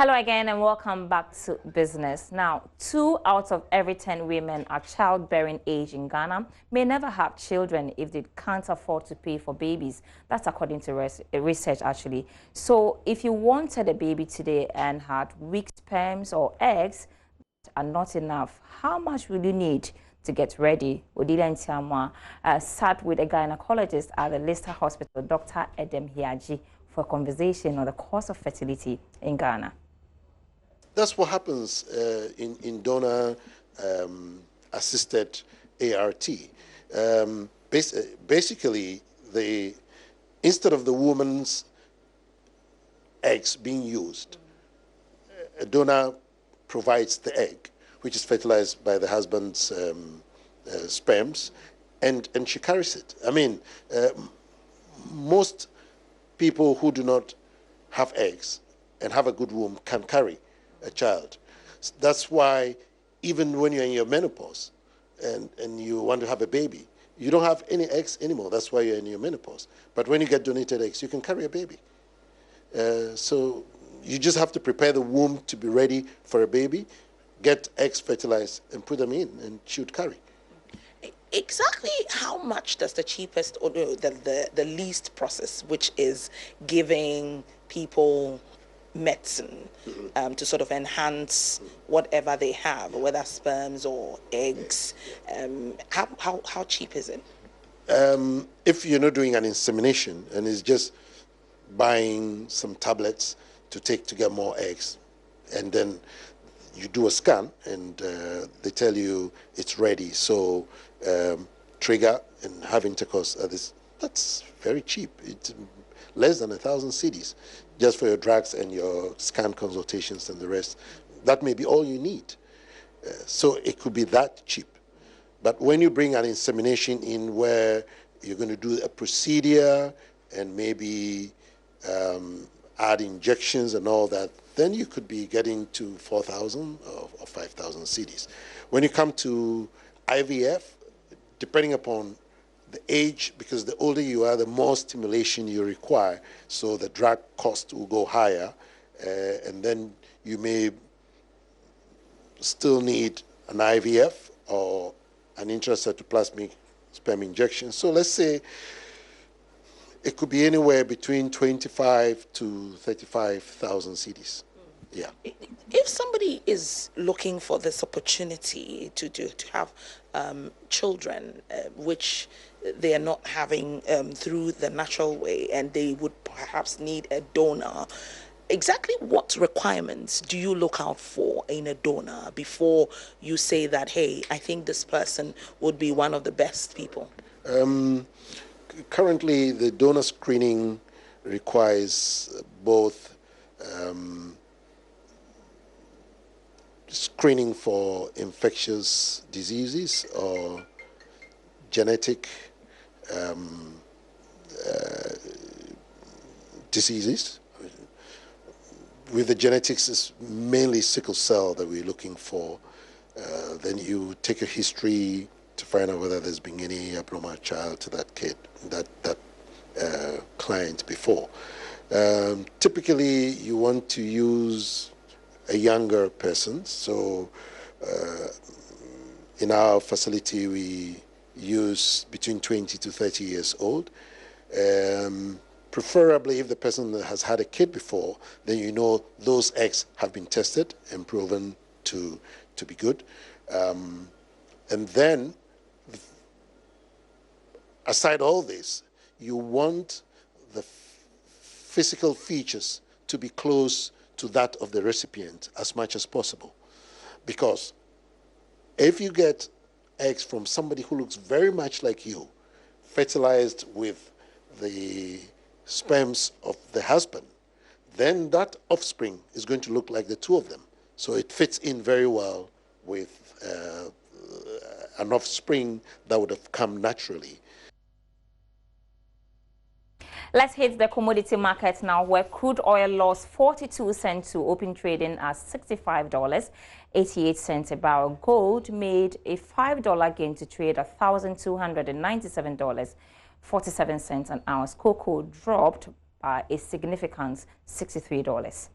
Hello again and welcome back to Business. Now, 2 out of every 10 women at childbearing age in Ghana may never have children if they can't afford to pay for babies. That's according to research, actually. So if you wanted a baby today and had weak sperms or eggs that are not enough, how much will you need to get ready? Odile Ntiamwa sat with a gynecologist at the Leicester Hospital, Dr.Hiadzi, for a conversation on the cost of fertility in Ghana. That's what happens in donor-assisted ART. Basically, instead of the woman's eggs being used, a donor provides the egg, which is fertilized by the husband's sperms, and she carries it. I mean, most people who do not have eggs and have a good womb can carry a child. That's why even when you're in your menopause and you want to have a baby, you don't have any eggs anymore. That's why you're in your menopause. But when you get donated eggs, you can carry a baby. So you just have to prepare the womb to be ready for a baby, get eggs fertilized and put them in, and she would carry. Exactly how much does the cheapest or the least process, which is giving people medicine to sort of enhance whatever they have, whether sperms or eggs, how cheap is it? If you're not doing an insemination and it's just buying some tablets to take to get more eggs, and then you do a scan and they tell you it's ready, so trigger and have intercourse, that's very cheap. It's less than 1,000 cedis just for your drugs and your scan consultations and the rest. That may be all you need. So it could be that cheap. But when you bring an insemination in where you're going to do a procedure and maybe add injections and all that, then you could be getting to 4,000 or 5,000 cedis. When you come to IVF, depending upon the age, because the older you are, the more stimulation you require, so the drug cost will go higher, and then you may still need an IVF or an intracytoplasmic sperm injection. So let's say it could be anywhere between 25 to 35,000 cedis. Yeah. If somebody is looking for this opportunity to have children, which they are not having through the natural way, and they would perhaps need a donor, exactly what requirements do you look out for in a donor before you say that, hey, I think this person would be one of the best people? Currently, the donor screening requires both screening for infectious diseases or genetic diseases. With the genetics, it's mainly sickle cell that we're looking for. Then you take a history to find out whether there's been any abnormal child to that kid, that client before. Typically, you want to use a younger person. So in our facility, we use between 20 to 30 years old. Preferably, if the person has had a kid before, then you know those eggs have been tested and proven to be good. And then, aside all this, you want the physical features to be close to that of the recipient as much as possible. Because if you get eggs from somebody who looks very much like you, fertilized with the sperms of the husband, then that offspring is going to look like the two of them. So it fits in very well with an offspring that would have come naturally. Let's hit the commodity market now, where crude oil lost 42 cents to open trading at $65.88 a barrel. Gold made a $5 gain to trade at $1,297.47 an ounce. Cocoa dropped by a significant $63.